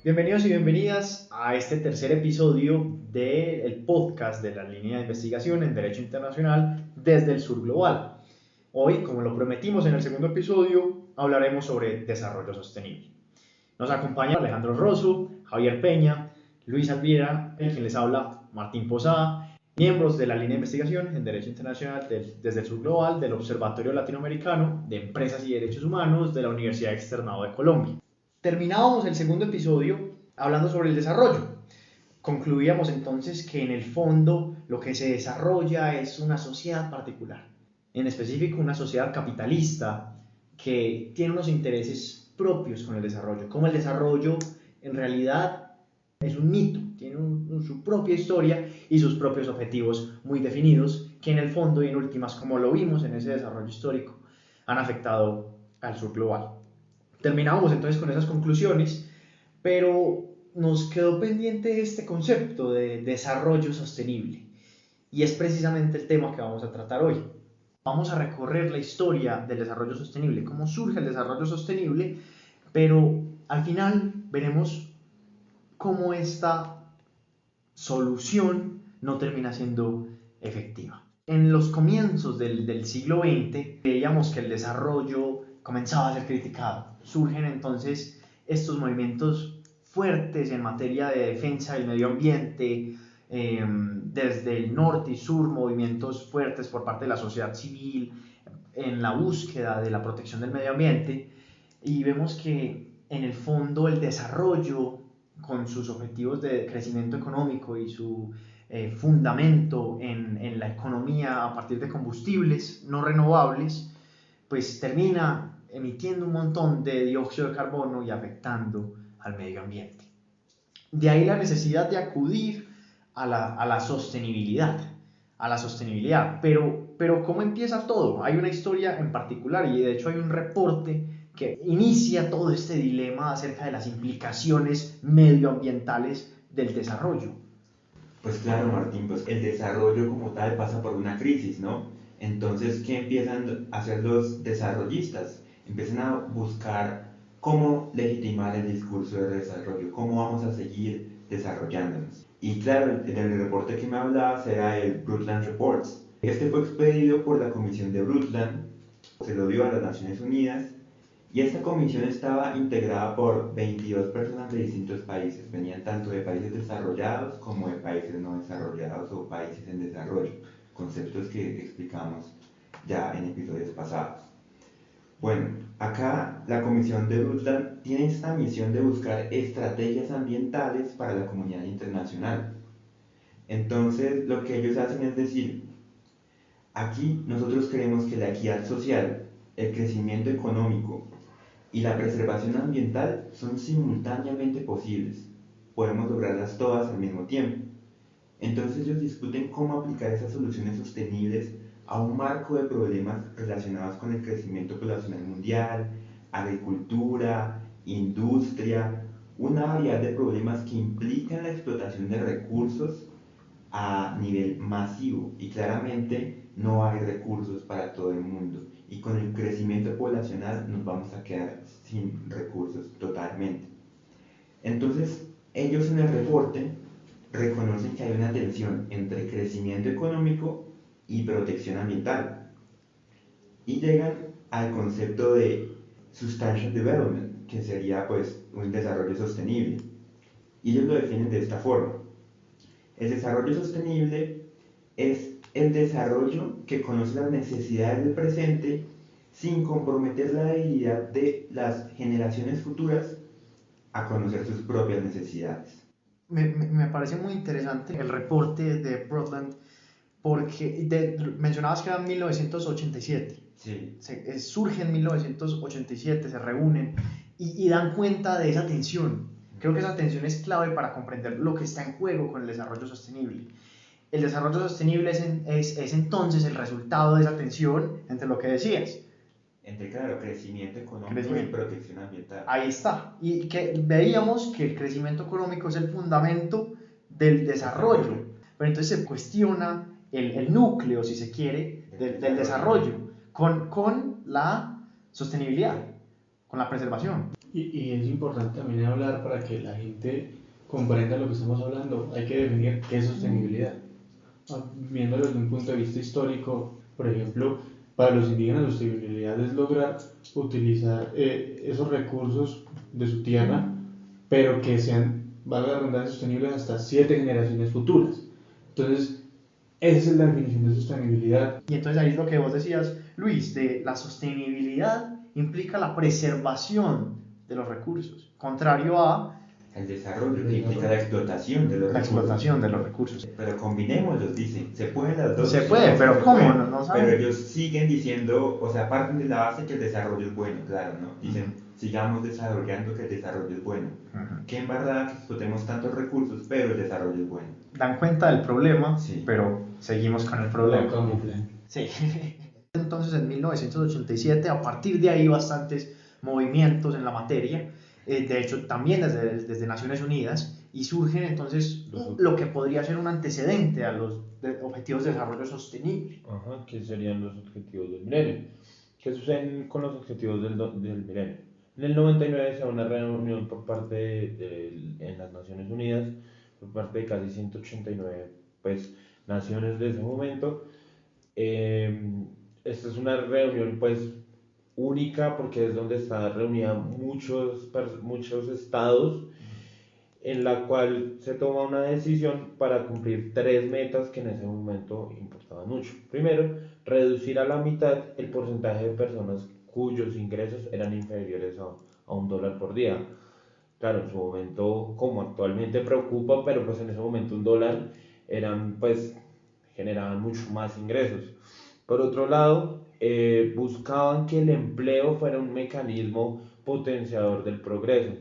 Bienvenidos y bienvenidas a este tercer episodio del podcast de la línea de investigación en Derecho Internacional desde el Sur Global. Hoy, como lo prometimos en el segundo episodio, hablaremos sobre desarrollo sostenible. Nos acompaña Alejandro Rosso, Javier Peña, Luis Alviera, quien les habla, Martín Posada, miembros de la línea de investigación en Derecho Internacional desde el Sur Global del Observatorio Latinoamericano de Empresas y Derechos Humanos de la Universidad Externado de Colombia. Terminábamos el segundo episodio hablando sobre el desarrollo. Concluíamos entonces que en el fondo lo que se desarrolla es una sociedad particular, en específico una sociedad capitalista que tiene unos intereses propios con el desarrollo, como el desarrollo en realidad es un mito, tiene su propia historia y sus propios objetivos muy definidos que en el fondo y en últimas, como lo vimos en ese desarrollo histórico, han afectado al sur global. Terminábamos entonces con esas conclusiones, pero nos quedó pendiente este concepto de desarrollo sostenible y es precisamente el tema que vamos a tratar hoy. Vamos a recorrer la historia del desarrollo sostenible, cómo surge el desarrollo sostenible, pero al final veremos cómo esta solución no termina siendo efectiva. En los comienzos del siglo XX veíamos que el desarrollo comenzaba a ser criticado. Surgen entonces estos movimientos fuertes en materia de defensa del medio ambiente, desde el norte y sur, movimientos fuertes por parte de la sociedad civil en la búsqueda de la protección del medio ambiente, y vemos que en el fondo el desarrollo, con sus objetivos de crecimiento económico y su fundamento en la economía a partir de combustibles no renovables, pues termina emitiendo un montón de dióxido de carbono y afectando al medio ambiente. De ahí la necesidad de acudir a la sostenibilidad, pero ¿cómo empieza todo? Hay una historia en particular y de hecho hay un reporte que inicia todo este dilema acerca de las implicaciones medioambientales del desarrollo. Pues claro, Martín, pues el desarrollo como tal pasa por una crisis, ¿no? Entonces, ¿qué empiezan a hacer los desarrollistas? Empiezan a buscar cómo legitimar el discurso de desarrollo, cómo vamos a seguir desarrollándonos. Y claro, el reporte que me hablaba era el Brundtland Reports. Este fue expedido por la Comisión de Brundtland, se lo dio a las Naciones Unidas, y esta comisión estaba integrada por 22 personas de distintos países. Venían tanto de países desarrollados como de países no desarrollados o países en desarrollo, conceptos que explicamos ya en episodios pasados. Bueno, acá la Comisión de Brundtland tiene esta misión de buscar estrategias ambientales para la comunidad internacional. Entonces, lo que ellos hacen es decir, aquí nosotros creemos que la equidad social, el crecimiento económico y la preservación ambiental son simultáneamente posibles. Podemos lograrlas todas al mismo tiempo. Entonces ellos discuten cómo aplicar esas soluciones sostenibles a un marco de problemas relacionados con el crecimiento poblacional mundial, agricultura, industria, una variedad de problemas que implican la explotación de recursos a nivel masivo y claramente no hay recursos para todo el mundo y con el crecimiento poblacional nos vamos a quedar sin recursos totalmente. Entonces ellos en el reporte reconocen que hay una tensión entre crecimiento económico y protección ambiental y llegan al concepto de sustainable development, que sería pues un desarrollo sostenible, y ellos lo definen de esta forma. El desarrollo sostenible es el desarrollo que conoce las necesidades del presente sin comprometer la habilidad de las generaciones futuras a conocer sus propias necesidades. Me parece muy interesante el reporte de Brundtland porque mencionabas que era en 1987. Sí. Surge en 1987, se reúnen y dan cuenta de esa tensión. Creo que esa tensión es clave para comprender lo que está en juego con el desarrollo sostenible. El desarrollo sostenible es entonces el resultado de esa tensión entre lo que decías. Entre, claro, crecimiento económico Crecimiento. y protección ambiental. Ahí está. Y que veíamos que el crecimiento económico es el fundamento del desarrollo. Pero entonces se cuestiona el núcleo, si se quiere, del desarrollo con la sostenibilidad, con la preservación. Y es importante también hablar para que la gente comprenda lo que estamos hablando. Hay que definir qué es sostenibilidad. Viéndolo desde un punto de vista histórico, por ejemplo, para los indígenas la sostenibilidad es lograr utilizar esos recursos de su tierra, pero que sean, valga la redundancia, sostenibles hasta 7 generaciones futuras. Entonces, esa es la definición de sostenibilidad. Y entonces ahí es lo que vos decías, Luis, de la sostenibilidad implica la preservación de los recursos, contrario a el desarrollo, que implica la explotación de los recursos. Explotación de los recursos. Pero combinémoslos, dicen, se pueden las dos. Se puede, pero ¿cómo? No saben. Pero ellos siguen diciendo, o sea, parten de la base que el desarrollo es bueno, claro, ¿no? Dicen, sigamos desarrollando que el desarrollo es bueno. Que en verdad que explotemos tantos recursos, pero el desarrollo es bueno. Dan cuenta del problema, sí, pero seguimos con el problema. Sí. Entonces en 1987, a partir de ahí bastantes movimientos en la materia, de hecho también desde Naciones Unidas, y surgen entonces lo que podría ser un antecedente a los Objetivos de Desarrollo Sostenible. Ajá, que serían los Objetivos del Milenio. ¿Qué suceden con los Objetivos del Milenio? En el 99 se da una reunión por parte en las Naciones Unidas, por parte de casi 189 pues, naciones de ese momento. Esta es una reunión pues única porque es donde están reunidos muchos estados, en la cual se toma una decisión para cumplir 3 metas que en ese momento importaban mucho. Primero, reducir a la mitad el porcentaje de personas cuyos ingresos eran inferiores a $1 por día. Claro, en su momento, como actualmente preocupa, pero pues en ese momento $1 generaban mucho más ingresos. Por otro lado, buscaban que el empleo fuera un mecanismo potenciador del progreso,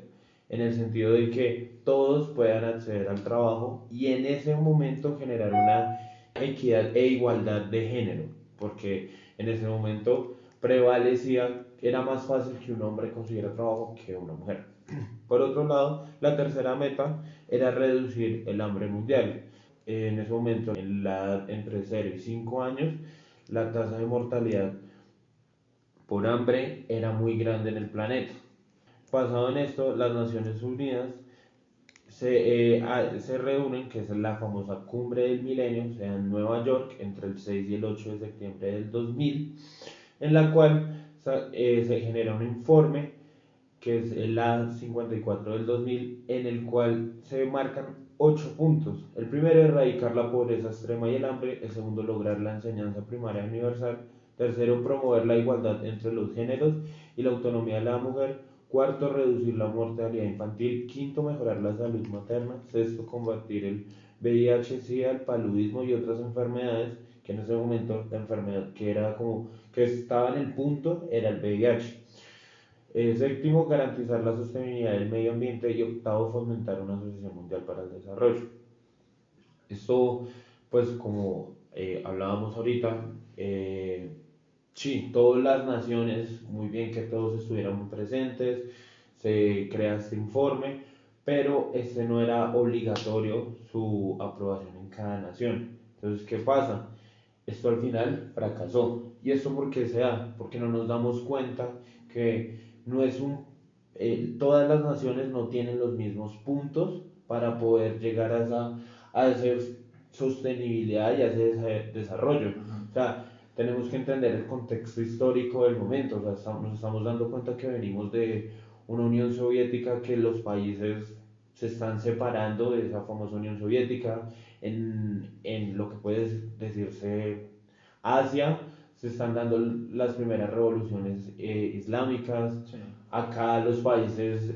en el sentido de que todos puedan acceder al trabajo y en ese momento generar una equidad e igualdad de género, porque en ese momento prevalecía, era más fácil que un hombre consiguiera trabajo que una mujer. Por otro lado, la tercera meta era reducir el hambre mundial. En ese momento, en la edad entre 0 y 5 años, la tasa de mortalidad por hambre era muy grande en el planeta. Basado en esto, las Naciones Unidas se reúnen, que es la famosa Cumbre del Milenio, o sea, en Nueva York, entre el 6 y el 8 de septiembre del 2000, en la cual se genera un informe, que es el A54 del 2000, en el cual se marcan 8 puntos. El primero, erradicar la pobreza extrema y el hambre. El segundo, lograr la enseñanza primaria universal. Tercero, promover la igualdad entre los géneros y la autonomía de la mujer. Cuarto, reducir la mortalidad infantil. Quinto, mejorar la salud materna. Sexto, combatir el VIH, SIDA, el paludismo y otras enfermedades, que en ese momento la enfermedad que estaba en el punto era el VIH. Séptimo, garantizar la sostenibilidad del medio ambiente. Y octavo, fomentar una asociación mundial para el desarrollo. Esto, pues como hablábamos ahorita, sí, todas las naciones, muy bien que todos estuvieran muy presentes, se crea este informe, pero este no era obligatorio su aprobación en cada nación. Entonces, ¿qué pasa? Esto al final fracasó. ¿Y esto por qué se da? Porque no nos damos cuenta que no es todas las naciones no tienen los mismos puntos para poder llegar a esa sostenibilidad y a ese desarrollo. O sea, tenemos que entender el contexto histórico del momento. O sea, nos estamos dando cuenta que venimos de una Unión Soviética, que los países se están separando de esa famosa Unión Soviética. En lo que puede decirse Asia, se están dando las primeras revoluciones islámicas. Sí. Acá los países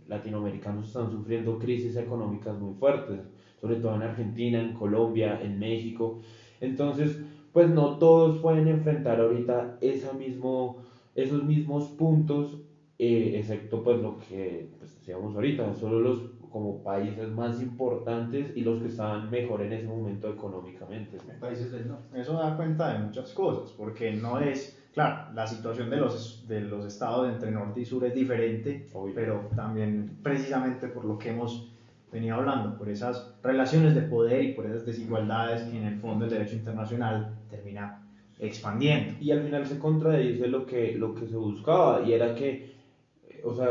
latinoamericanos están sufriendo crisis económicas muy fuertes, sobre todo en Argentina, en Colombia, en México. Entonces, pues no todos pueden enfrentar ahorita esos mismos puntos, excepto pues lo que pues, decíamos ahorita, solo como países más importantes y los que estaban mejor en ese momento económicamente. Países del norte. Eso da cuenta de muchas cosas, porque no es, claro, la situación de los estados entre norte y sur es diferente, Obvio. pero también precisamente por lo que hemos venido hablando, por esas relaciones de poder y por esas desigualdades que en el fondo el derecho internacional termina expandiendo. Y al final se contradice lo que se buscaba, y era que, o sea,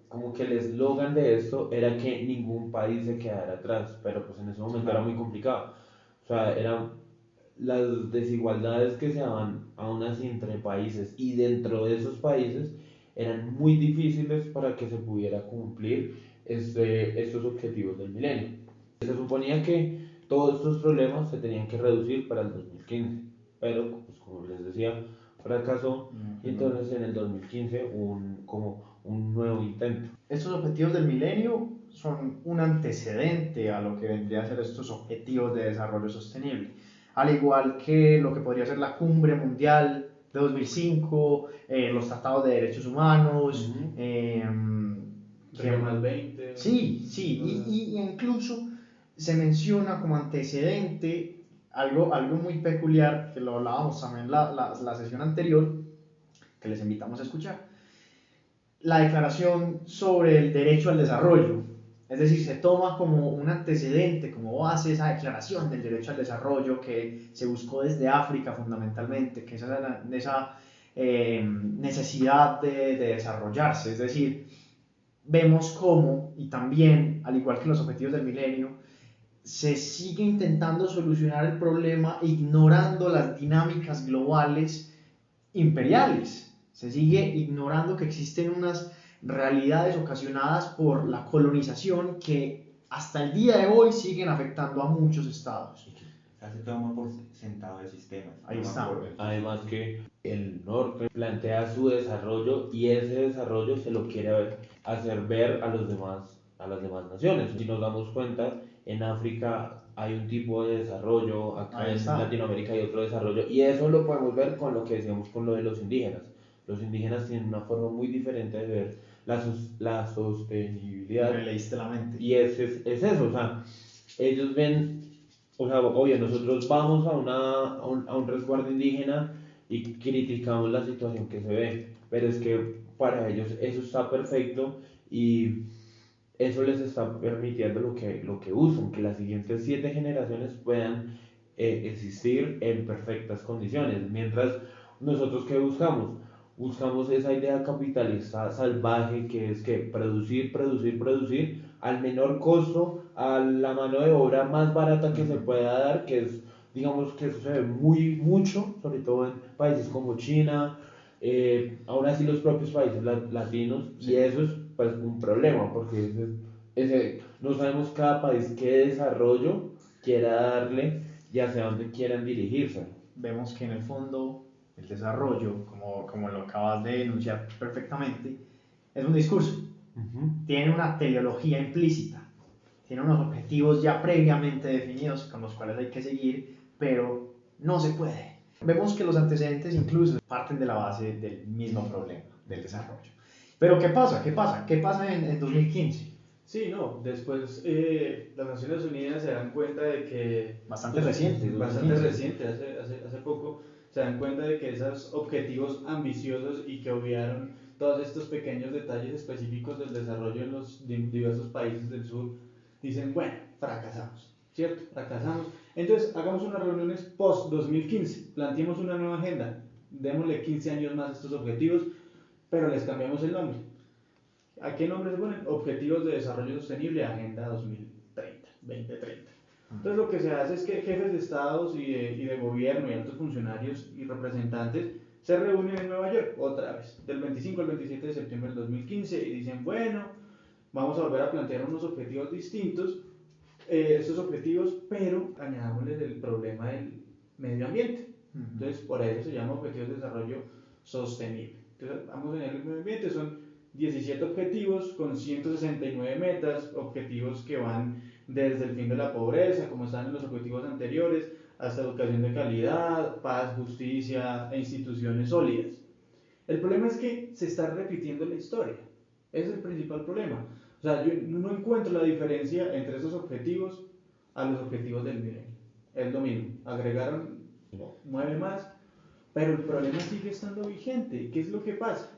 como que el eslogan de esto era que ningún país se quedara atrás, pero pues en ese momento era muy complicado. O sea, eran las desigualdades que se daban aún así entre países y dentro de esos países eran muy difíciles para que se pudiera cumplir estos objetivos del milenio. Se suponía que todos estos problemas se tenían que reducir para el 2015, pero pues como les decía, fracasó, y entonces en el 2015 hubo como un nuevo intento. Estos objetivos del milenio son un antecedente a lo que vendría a ser estos objetivos de desarrollo sostenible, al igual que lo que podría ser la cumbre mundial de 2005, los tratados de derechos humanos, Río más 20. sí, sí, y incluso se menciona como antecedente algo muy peculiar, que lo hablábamos también en la sesión anterior, que les invitamos a escuchar, la declaración sobre el derecho al desarrollo. Es decir, se toma como un antecedente, como base esa declaración del derecho al desarrollo que se buscó desde África fundamentalmente, que esa necesidad de desarrollarse. Es decir, vemos cómo, y también, al igual que los objetivos del milenio, se sigue intentando solucionar el problema ignorando las dinámicas globales imperiales. Se sigue ignorando que existen unas realidades ocasionadas por la colonización que hasta el día de hoy siguen afectando a muchos estados. Se toma por sentado el sistema. Ahí está. Además que el norte plantea su desarrollo y ese desarrollo se lo quiere hacer ver a las demás naciones. Si nos damos cuenta, en África hay un tipo de desarrollo, acá en Latinoamérica hay otro desarrollo, y eso lo podemos ver con lo que decíamos con lo de los indígenas. Los indígenas tienen una forma muy diferente de ver la sostenibilidad. Me leíste la mente. Y es eso, o sea, ellos ven, o sea, obvio, nosotros vamos a un resguardo indígena y criticamos la situación que se ve, pero es que para ellos eso está perfecto y eso les está permitiendo lo que usan, que las siguientes 7 generaciones puedan existir en perfectas condiciones, mientras nosotros ¿qué buscamos? Buscamos esa idea capitalista salvaje que es que producir, producir, producir al menor costo, a la mano de obra más barata que se pueda dar, que es, digamos que eso se ve mucho, sobre todo en países como China, aún así los propios países latinos, y eso es pues un problema, porque no sabemos cada país qué desarrollo quiera darle y hacia dónde quieran dirigirse. Vemos que en el fondo el desarrollo, como lo acabas de enunciar perfectamente, es un discurso. Tiene una teleología implícita, tiene unos objetivos ya previamente definidos con los cuales hay que seguir, pero no se puede. Vemos que los antecedentes incluso parten de la base del mismo problema del desarrollo. Pero ¿qué pasa? ¿Qué pasa? ¿Qué pasa en 2015? Sí, no, después las Naciones Unidas se dan cuenta de que... Bastante reciente. Hace poco, se dan cuenta de que esos objetivos ambiciosos y que obviaron todos estos pequeños detalles específicos del desarrollo en los diversos países del sur, dicen, bueno, fracasamos, ¿cierto? Fracasamos. Entonces, hagamos unas reuniones post-2015, planteemos una nueva agenda, démosle 15 años más a estos objetivos, pero les cambiamos el nombre. ¿A qué nombre se ponen? Objetivos de Desarrollo Sostenible, Agenda 2030. Entonces lo que se hace es que jefes de estados y de gobierno y altos funcionarios y representantes se reúnen en Nueva York otra vez, del 25 al 27 de septiembre del 2015, y dicen, bueno, vamos a volver a plantear unos objetivos distintos, estos objetivos, pero añadámosles el problema del medio ambiente. Entonces por eso se llama Objetivos de Desarrollo Sostenible. Entonces vamos a el medio ambiente, son 17 objetivos con 169 metas, objetivos que van desde el fin de la pobreza, como están en los objetivos anteriores, hasta educación de calidad, paz, justicia e instituciones sólidas. El problema es que se está repitiendo la historia. Ese es el principal problema. O sea, yo no encuentro la diferencia entre esos objetivos a los objetivos del milenio. Es lo mismo, agregaron 9 más, pero el problema sigue estando vigente. ¿Qué es lo que pasa?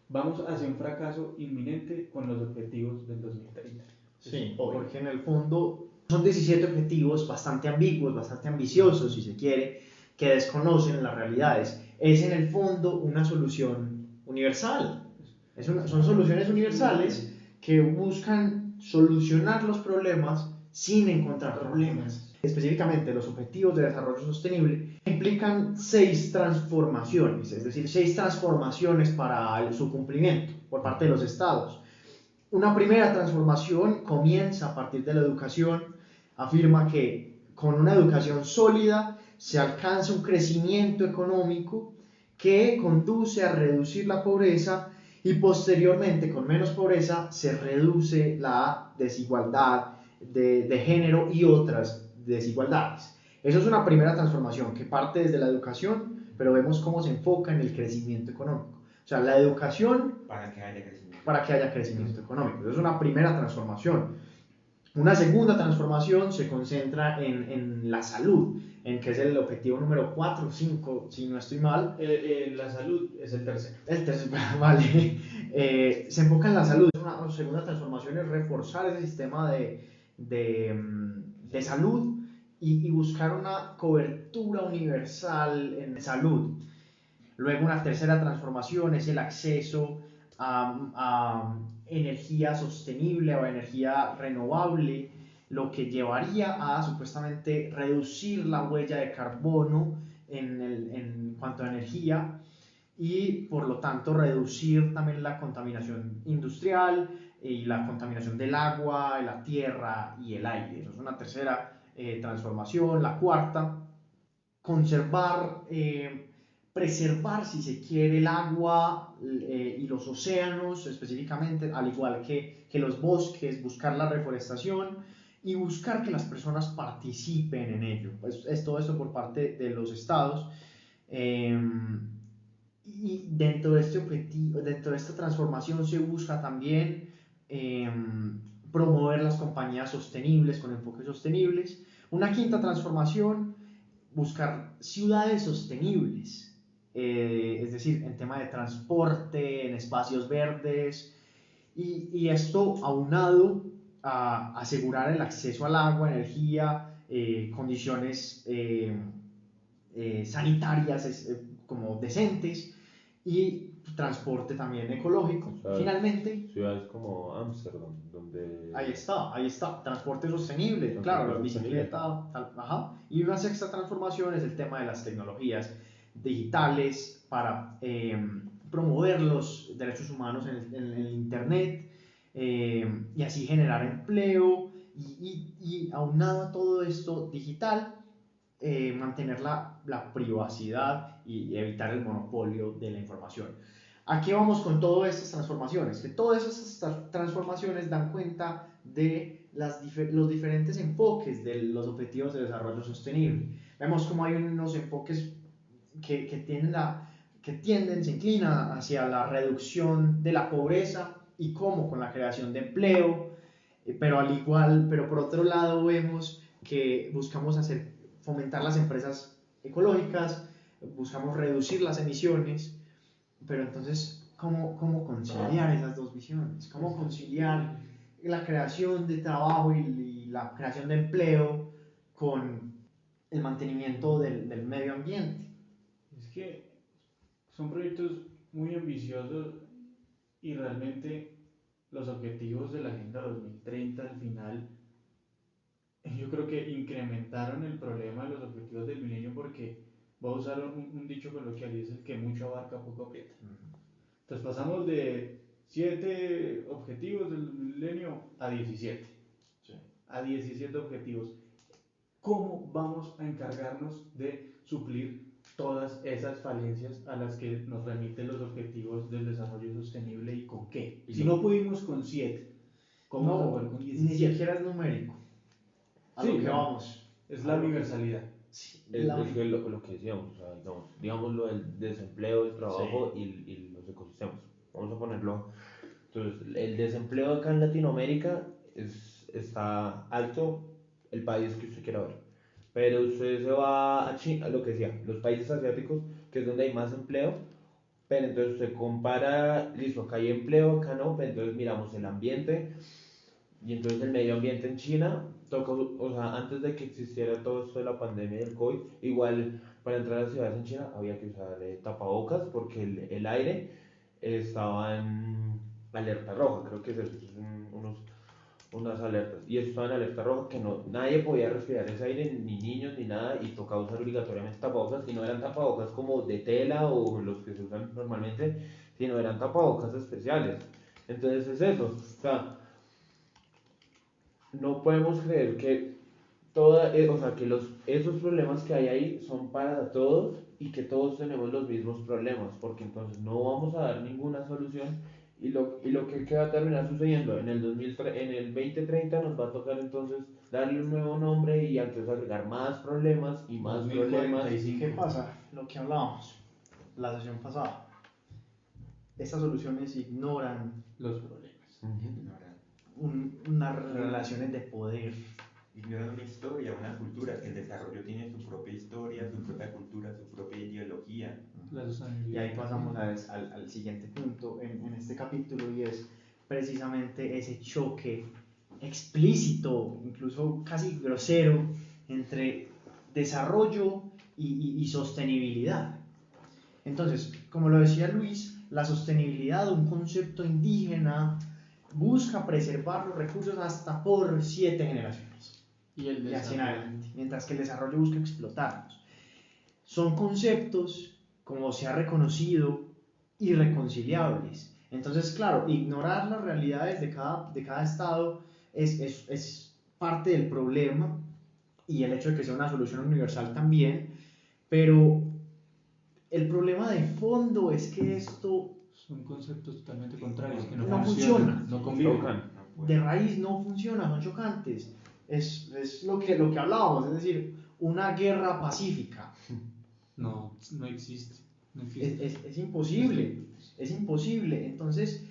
Vamos hacia un fracaso inminente con los objetivos del 2030. Sí, porque en el fondo son 17 objetivos bastante ambiguos, bastante ambiciosos, si se quiere, que desconocen las realidades. Es en el fondo una solución universal. Son soluciones universales que buscan solucionar los problemas sin encontrar problemas. Específicamente, los objetivos de desarrollo sostenible implican 6 transformaciones, es decir, 6 transformaciones para su cumplimiento por parte de los estados. Una primera transformación comienza a partir de la educación, afirma que con una educación sólida se alcanza un crecimiento económico que conduce a reducir la pobreza y posteriormente con menos pobreza se reduce la desigualdad de género y otras desigualdades. Eso es una primera transformación que parte desde la educación, pero vemos cómo se enfoca en el crecimiento económico. O sea, la educación para que haya crecimiento. Para que haya crecimiento económico. Eso es una primera transformación. Una segunda transformación se concentra en la salud, en que es el objetivo número 4 o 5, si no estoy mal. La salud es el tercero. El tercero, vale. Se enfoca en la salud. Una segunda transformación es reforzar ese sistema de salud y buscar una cobertura universal en salud. Luego una tercera transformación es el acceso a energía sostenible o energía renovable, lo que llevaría a supuestamente reducir la huella de carbono en cuanto a energía y por lo tanto reducir también la contaminación industrial y la contaminación del agua, la tierra y el aire. Eso es una tercera transformación. La cuarta, conservar, preservar, si se quiere, el agua y los océanos específicamente, al igual que los bosques, buscar la reforestación y buscar que las personas participen en ello. Es todo esto por parte de los estados. Y dentro de este objetivo, dentro de esta transformación se busca también promover las compañías sostenibles con enfoques sostenibles. Una quinta transformación, buscar ciudades sostenibles, es decir, en tema de transporte, en espacios verdes, y esto aunado a asegurar el acceso al agua, energía, condiciones sanitarias como decentes y transporte también ecológico. O sea, finalmente, ciudades como Ámsterdam, donde... ahí está, transporte sostenible, claro, la bicicleta, ajá. Y una sexta transformación es el tema de las tecnologías digitales para promover los derechos humanos en el Internet y así generar empleo y aunado a todo esto digital, mantener la privacidad y evitar el monopolio de la información. ¿A qué vamos con todas estas transformaciones? Que todas estas transformaciones dan cuenta de los diferentes enfoques de los objetivos de desarrollo sostenible. Vemos cómo hay unos enfoques que tienden, se inclinan hacia la reducción de la pobreza y cómo con la creación de empleo, pero por otro lado vemos que buscamos fomentar las empresas ecológicas, buscamos reducir las emisiones, pero entonces, ¿cómo conciliar esas dos visiones? ¿Cómo conciliar la creación de trabajo y la creación de empleo con el mantenimiento del medio ambiente? Es que son proyectos muy ambiciosos y realmente los objetivos de la Agenda 2030 al final, yo creo que incrementaron el problema de los objetivos del milenio porque voy a usar un dicho coloquial y es el que mucho abarca poco aprieta. Entonces pasamos de 7 objetivos del milenio a 17. Sí. A 17 objetivos. ¿Cómo vamos a encargarnos de suplir todas esas falencias a las que nos remiten los objetivos del desarrollo sostenible y con qué? Si no pudimos con 7, ¿cómo vamos a poder con 17? Ni siquiera es numérico. A lo que vamos. Es la universalidad. Sí, Es que lo que decíamos, o sea, digamos lo del desempleo, el trabajo y los ecosistemas. Vamos a ponerlo. Entonces, el desempleo acá en Latinoamérica está alto, el país que usted quiera ver. Pero usted se va a China, lo que decía, los países asiáticos, que es donde hay más empleo, pero entonces usted compara, listo, acá hay empleo, acá no, pero entonces miramos el ambiente, y entonces el medio ambiente en China, o sea, antes de que existiera todo esto de la pandemia del COVID, igual para entrar a las ciudades en China había que usar tapabocas porque el aire estaba en alerta roja, creo que es eso, unas alertas, y eso estaba en alerta roja que no, nadie podía respirar ese aire, ni niños ni nada, y tocaba usar obligatoriamente tapabocas, y no eran tapabocas como de tela o los que se usan normalmente, sino eran tapabocas especiales. Entonces es eso, o sea, no podemos creer que o sea, que esos problemas que hay ahí son para todos y que todos tenemos los mismos problemas, porque entonces no vamos a dar ninguna solución y lo que va a terminar sucediendo en el 2030 nos va a tocar entonces darle un nuevo nombre y entonces agregar más problemas y más problemas. 2045. ¿Qué pasa? Lo que hablábamos la sesión pasada. Estas soluciones ignoran Los problemas. unas relaciones de poder. Ignoran una historia, una cultura, que el desarrollo tiene su propia historia, su propia cultura, su propia ideología. Y ahí pasamos al siguiente punto en este capítulo, y es precisamente ese choque explícito, incluso casi grosero, entre desarrollo y sostenibilidad. Entonces, como lo decía Luis, la sostenibilidad, un concepto indígena, busca preservar los recursos hasta por 7 generaciones. Y así en adelante. Mientras que el desarrollo busca explotarlos. Son conceptos, como se ha reconocido, irreconciliables. Entonces, claro, ignorar las realidades de cada estado es parte del problema, y el hecho de que sea una solución universal también, pero el problema de fondo es que esto son conceptos totalmente contrarios, que no funciona, no conviven. de raíz no funciona, son chocantes. Es lo que hablábamos, es decir, una guerra pacífica. No existe. No existe. Es imposible, es imposible. Entonces,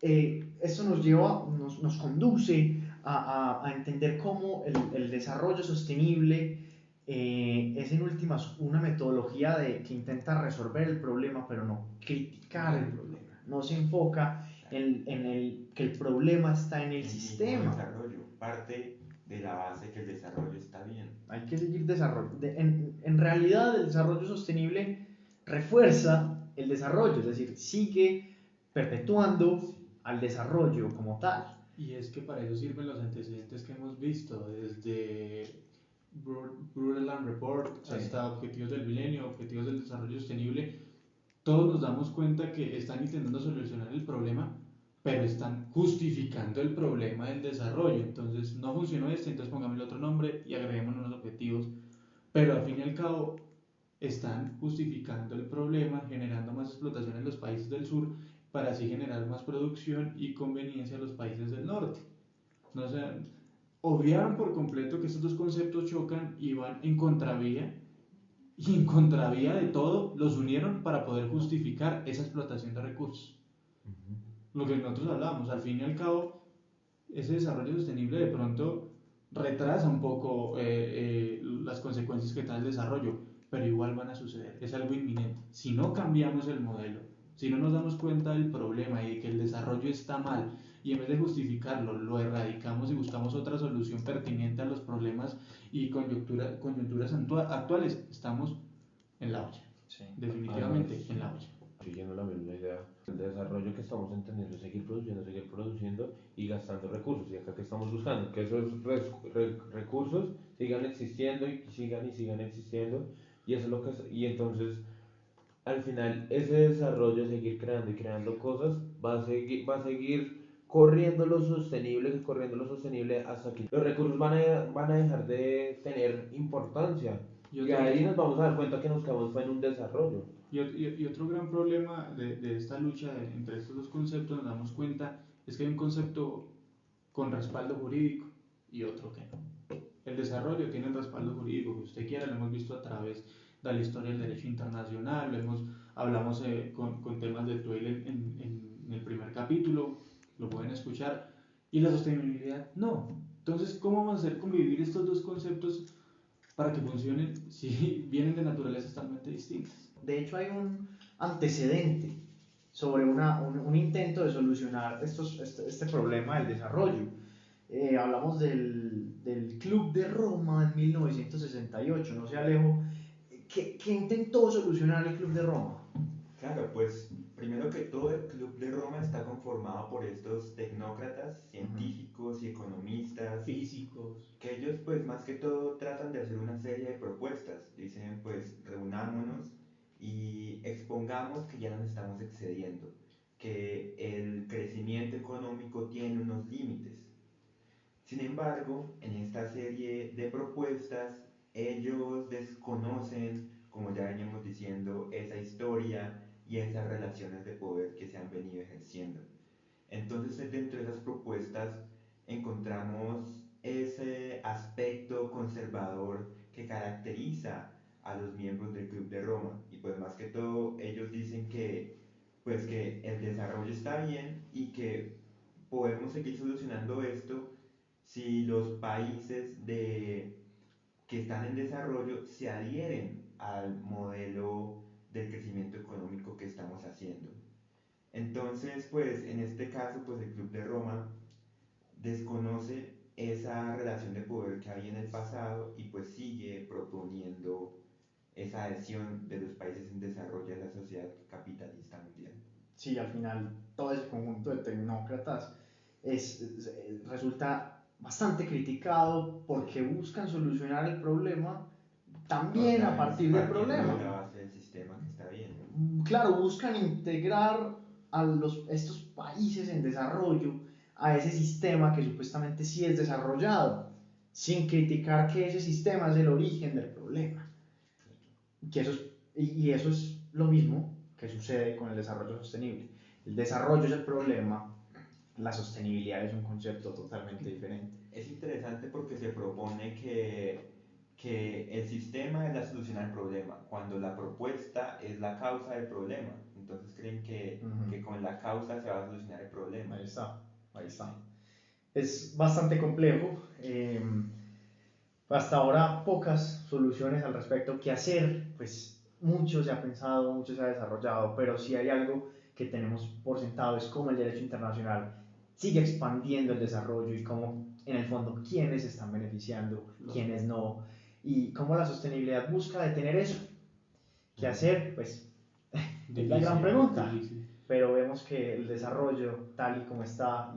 esto nos conduce a entender cómo el desarrollo sostenible es en últimas una metodología que intenta resolver el problema, pero no criticar el problema. No se enfoca en que el problema está en el sistema. Desarrollo parte de la base que el desarrollo está bien. Hay que seguir desarrollo. En realidad, el desarrollo sostenible refuerza el desarrollo, es decir, sigue perpetuando al desarrollo como tal. Y es que para eso sirven los antecedentes que hemos visto, desde Brundtland Report hasta Objetivos del Milenio, Objetivos del Desarrollo Sostenible. Todos nos damos cuenta que están intentando solucionar el problema, pero están justificando el problema del desarrollo. Entonces, no funcionó este, entonces pongámosle otro nombre y agreguemos unos objetivos. Pero al fin y al cabo, están justificando el problema, generando más explotación en los países del sur, para así generar más producción y conveniencia a los países del norte. No sé, obviaron por completo que estos dos conceptos chocan y van en contravía, y en contravía de todo los unieron para poder justificar esa explotación de recursos. Lo que nosotros hablábamos, al fin y al cabo, ese desarrollo sostenible de pronto retrasa un poco las consecuencias que trae el desarrollo, pero igual van a suceder, es algo inminente. Si no cambiamos el modelo, si no nos damos cuenta del problema y de que el desarrollo está mal, y en vez de justificarlo, lo erradicamos y buscamos otra solución pertinente a los problemas y coyunturas actuales, estamos en la olla. Sí. Definitivamente en la olla. Siguiendo la misma idea, el desarrollo que estamos entendiendo es seguir produciendo y gastando recursos. Y acá que estamos buscando que esos recursos sigan existiendo y sigan existiendo. Y eso es lo que y entonces al final ese desarrollo, seguir creando y creando cosas, va a seguir corriendo lo sostenible hasta que los recursos van a dejar de tener importancia. Y ahí nos vamos a dar cuenta que nos quedamos en un desarrollo. Y otro gran problema de esta lucha entre estos dos conceptos, nos damos cuenta, es que hay un concepto con respaldo jurídico y otro que no. El desarrollo tiene el respaldo jurídico que usted quiera, lo hemos visto a través de la historia del derecho internacional, hablamos con temas de Tuel en el primer capítulo, lo pueden escuchar, y la sostenibilidad no. Entonces, ¿cómo vamos a hacer convivir estos dos conceptos para que funcionen si vienen de naturalezas totalmente distintas? De hecho, hay un antecedente sobre un intento de solucionar este problema del desarrollo. Hablamos del Club de Roma en 1968, no sé, Alejo, ¿qué intentó solucionar el Club de Roma? Claro, pues primero que todo el Club de Roma está conformado por estos tecnócratas, científicos y economistas, Físicos. que ellos pues más que todo tratan de hacer una serie de propuestas. Dicen pues reunámonos y expongamos que ya nos estamos excediendo, que el crecimiento económico tiene unos límites. Sin embargo, en esta serie de propuestas, ellos desconocen, como ya veníamos diciendo, esa historia y esas relaciones de poder que se han venido ejerciendo. Entonces, dentro de esas propuestas encontramos ese aspecto conservador que caracteriza a los miembros del Club de Roma. Y pues más que todo, ellos dicen pues, que el desarrollo está bien y que podemos seguir solucionando esto si los países que están en desarrollo se adhieren al modelo del crecimiento económico que estamos haciendo. Entonces, pues en este caso, pues el Club de Roma desconoce esa relación de poder que había en el pasado y pues sigue proponiendo esa adhesión de los países en desarrollo a la sociedad capitalista mundial. Sí, al final todo ese conjunto de tecnócratas resulta bastante criticado porque buscan solucionar el problema también a partir del problema. De la base del sistema que está bien. Claro, buscan integrar a estos países en desarrollo a ese sistema que supuestamente sí es desarrollado, sin criticar que ese sistema es el origen del problema. Y eso es lo mismo que sucede con el desarrollo sostenible. El desarrollo es el problema, la sostenibilidad es un concepto totalmente diferente. Es interesante porque se propone que el sistema es la solución al problema, cuando la propuesta es la causa del problema. Entonces creen que con la causa se va a solucionar el problema. Ahí está, ahí está. Es bastante complejo. Hasta ahora pocas soluciones al respecto. ¿Qué hacer? Pues mucho se ha pensado, mucho se ha desarrollado, pero si hay algo que tenemos por sentado es cómo el derecho internacional sigue expandiendo el desarrollo y cómo en el fondo quiénes están beneficiando, quiénes no, y cómo la sostenibilidad busca detener eso. ¿Qué hacer? Pues es la gran pregunta. Pero vemos que el desarrollo tal y como está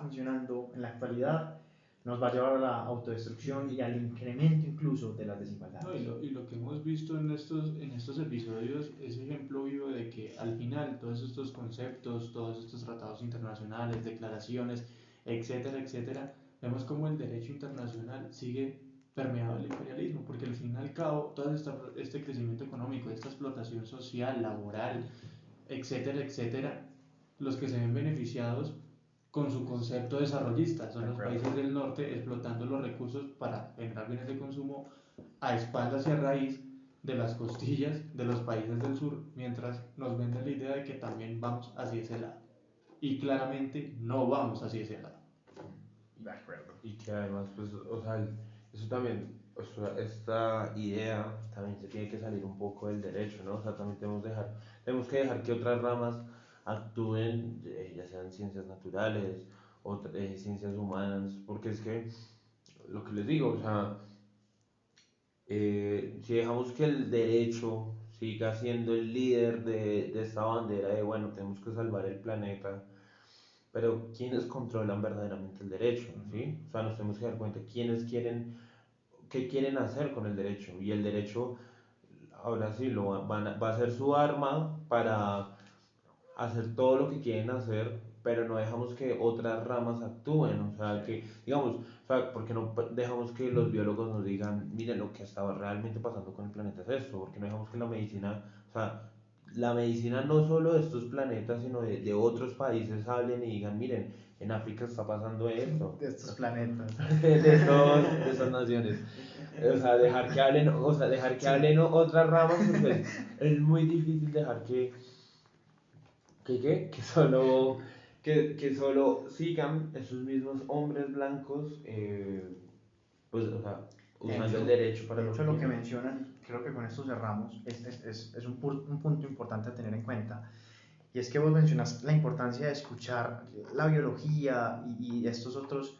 funcionando en la actualidad nos va a llevar a la autodestrucción y al incremento incluso de las desigualdades. No, y lo que hemos visto en estos episodios es ejemplo vivo de que al final todos estos conceptos, todos estos tratados internacionales, declaraciones, etcétera, etcétera, vemos como el derecho internacional sigue permeado del imperialismo, porque al fin y al cabo todo este crecimiento económico, esta explotación social, laboral, etcétera, etcétera, los que se ven beneficiados con su concepto desarrollista son los países del norte explotando los recursos para generar bienes de consumo a espaldas y a raíz de las costillas de los países del sur, mientras nos venden la idea de que también vamos hacia ese lado. Y claramente no vamos hacia ese lado. De acuerdo. Y que además, pues, o sea, eso también, o sea, esta idea también se tiene que salir un poco del derecho, ¿no? O sea, también tenemos que dejar que otras ramas actúen, ya sean ciencias naturales o ciencias humanas, porque es que, lo que les digo, o sea, si dejamos que el derecho siga siendo el líder de esta bandera de, bueno, tenemos que salvar el planeta, pero ¿quiénes controlan verdaderamente el derecho? ¿Sí? O sea, nos tenemos que dar cuenta qué quieren hacer con el derecho, y el derecho ahora sí va a ser su arma para hacer todo lo que quieren hacer, pero no dejamos que otras ramas actúen, o sea, que, digamos, o sea, porque no dejamos que los biólogos nos digan, miren, lo que estaba realmente pasando con el planeta es esto, porque no dejamos que la medicina, o sea, la medicina no solo de estos planetas, sino de otros países hablen y digan, miren, en África está pasando esto. De estos planetas. de estas naciones. O sea, dejar que hablen otras ramas, pues, es muy difícil dejar que que solo sigan esos mismos hombres blancos, pues, o sea, usando el derecho para de hecho, lo que quieren. mencionan, creo que con esto cerramos, es un punto importante a tener en cuenta. Y es que vos mencionas la importancia de escuchar la biología y estos otros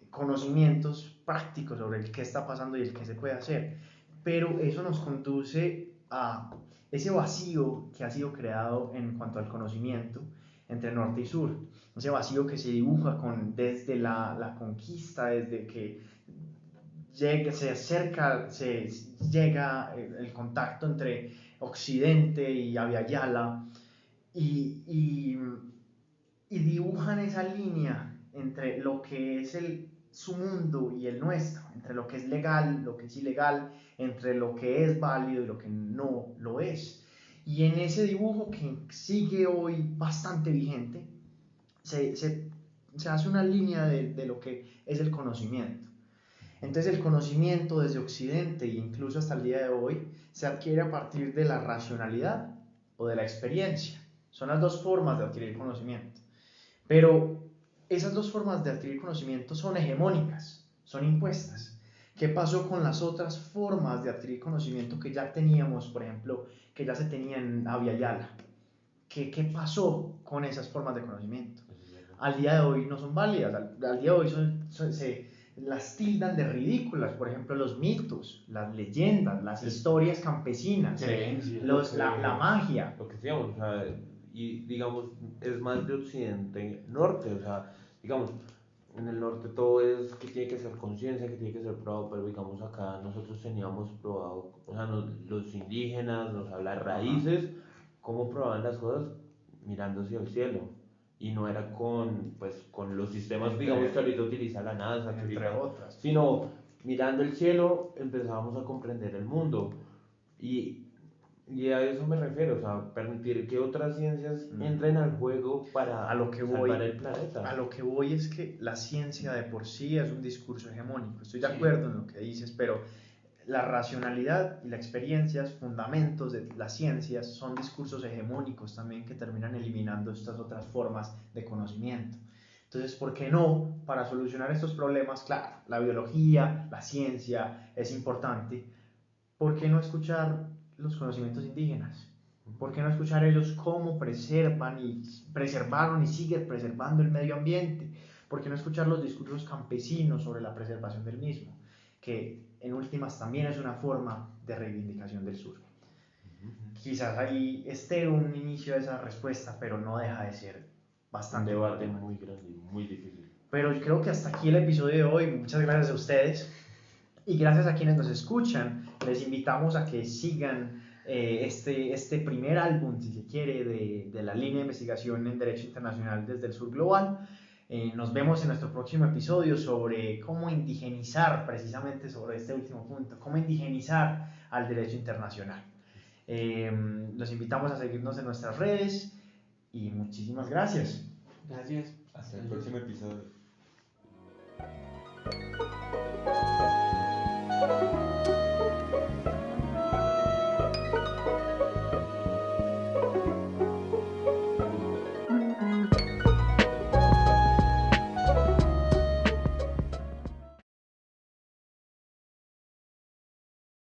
conocimientos prácticos sobre el qué está pasando y el qué se puede hacer. Pero eso nos conduce a ese vacío que ha sido creado en cuanto al conocimiento entre norte y sur. Ese vacío que se dibuja desde la conquista, desde que se acerca, se llega el contacto entre Occidente y Abya Yala y, y, y dibujan esa línea entre lo que es su mundo y el nuestro, entre lo que es legal, lo que es ilegal, entre lo que es válido y lo que no lo es. Y en ese dibujo que sigue hoy bastante vigente, se hace una línea de lo que es el conocimiento. Entonces el conocimiento desde Occidente e incluso hasta el día de hoy se adquiere a partir de la racionalidad o de la experiencia. Son las dos formas de adquirir conocimiento. Pero esas dos formas de adquirir conocimiento son hegemónicas, son impuestas. ¿Qué pasó con las otras formas de adquirir conocimiento que ya teníamos, por ejemplo, que ya se tenían en Abya Yala? ¿Qué pasó con esas formas de conocimiento? Al día de hoy no son válidas, al día de hoy se las tildan de ridículas, por ejemplo, los mitos, las leyendas, las historias campesinas, la magia. Lo que decíamos, o sea, y digamos, es más de occidente norte, o sea, digamos, en el norte todo es que tiene que ser conciencia, que tiene que ser probado, pero digamos acá nosotros teníamos probado, o sea, los indígenas, las raíces, cómo probaban las cosas mirando hacia el cielo. Y no era con los sistemas, digamos, que ahorita utiliza la NASA, Entre otras. sino mirando el cielo empezábamos a comprender el mundo. Y, y a eso me refiero, o sea, permitir que otras ciencias entren al juego para salvar el planeta. A lo que voy es que la ciencia de por sí es un discurso hegemónico. Estoy de acuerdo en lo que dices, pero la racionalidad y la experiencia, fundamentos de las ciencias, son discursos hegemónicos también que terminan eliminando estas otras formas de conocimiento. Entonces, ¿por qué no? Para solucionar estos problemas, claro, la biología, la ciencia es importante. ¿Por qué no escuchar los conocimientos indígenas? ¿Por qué no escuchar ellos cómo preservaron y siguen preservando el medio ambiente? ¿Por qué no escuchar los discursos campesinos sobre la preservación del mismo? Que en últimas también es una forma de reivindicación del sur. Quizás ahí esté un inicio de esa respuesta, pero no deja de ser bastante un debate muy grande y muy difícil. Pero yo creo que hasta aquí el episodio de hoy. Muchas gracias a ustedes y gracias a quienes nos escuchan. Les invitamos a que sigan este primer álbum, si se quiere, de la línea de investigación en Derecho Internacional desde el Sur Global. Nos vemos en nuestro próximo episodio sobre cómo indigenizar, precisamente sobre este último punto, cómo indigenizar al derecho internacional. Los invitamos a seguirnos en nuestras redes y muchísimas gracias. Gracias. Hasta el próximo episodio.